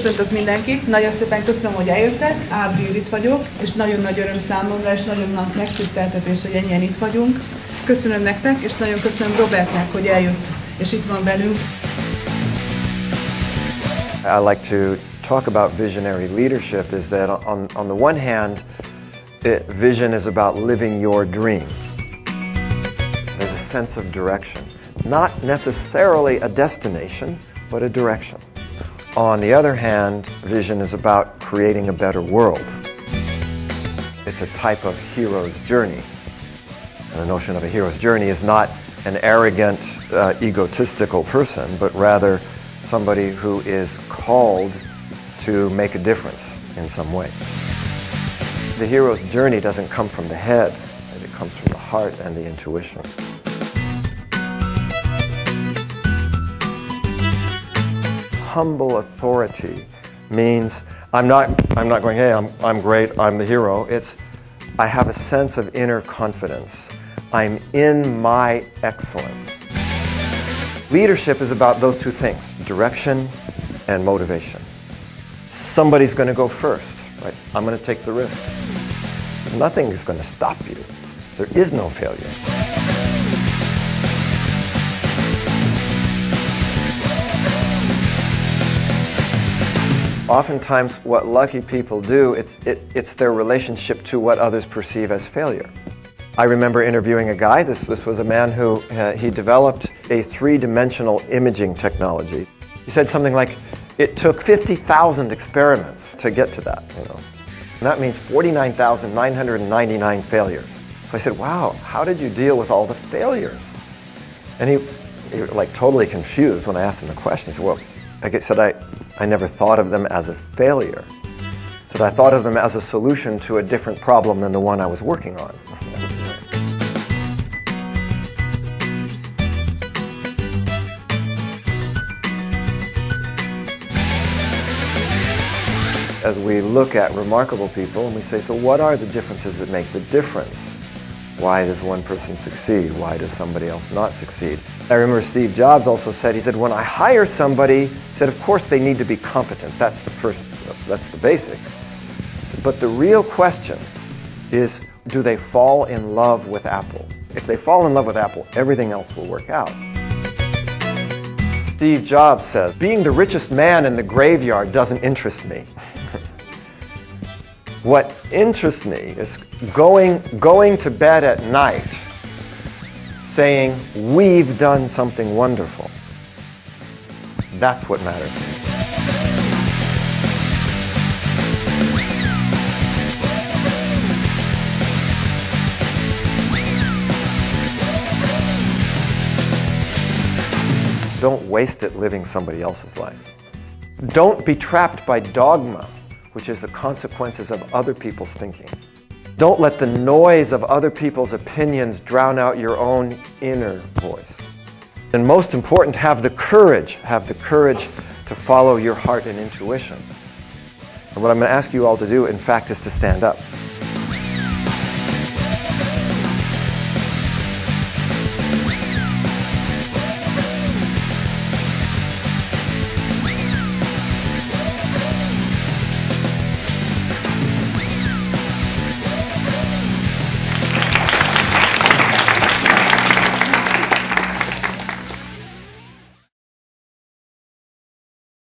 Köszöntök mindenkit, nagyon szépen köszönöm, hogy eljöttek, Április itt vagyok, és nagyon nagy öröm számomra, és nagyon nagy megtiszteltetés, hogy ennyien itt vagyunk. Köszönöm nektek, és nagyon köszönöm Robertnek, hogy eljött, és itt van velünk. I like to talk about visionary leadership is that on the one hand, vision is about living your dream. There's a sense of direction. Not necessarily a destination, but a direction. On the other hand, vision is about creating a better world. It's a type of hero's journey. And the notion of a hero's journey is not an arrogant, egotistical person, but rather somebody who is called to make a difference in some way. The hero's journey doesn't come from the head, it comes from the heart and the intuition. Humble authority means I'm not going, hey, I'm great, I'm the hero. It's I have a sense of inner confidence. I'm in my excellence. Leadership is about those two things, direction and motivation. Somebody's going to go first, right? I'm going to take the risk. Nothing is going to stop you. There is no failure. Oftentimes what lucky people do, it's their relationship to what others perceive as failure. I remember interviewing a guy, this was a man who he developed a three-dimensional imaging technology. He said something like, it took 50,000 experiments to get to that, you know. And that means 49,999 failures. So I said, wow, how did you deal with all the failures? And he was like totally confused when I asked him the question. He said, well, I never thought of them as a failure. He said, I thought of them as a solution to a different problem than the one I was working on. As we look at remarkable people and we say, so what are the differences that make the difference? Why does one person succeed? Why does somebody else not succeed? I remember Steve Jobs also said, he said, when I hire somebody, he said, of course they need to be competent. That's the first, that's the basic. But the real question is, do they fall in love with Apple? If they fall in love with Apple, everything else will work out. Steve Jobs says, being the richest man in the graveyard doesn't interest me. What interests me is going to bed at night saying, we've done something wonderful. That's what matters to me. Don't waste it living somebody else's life. Don't be trapped by dogma, which is the consequences of other people's thinking. Don't let the noise of other people's opinions drown out your own inner voice. And most important, have the courage to follow your heart and intuition. And what I'm going to ask you all to do, in fact, is to stand up.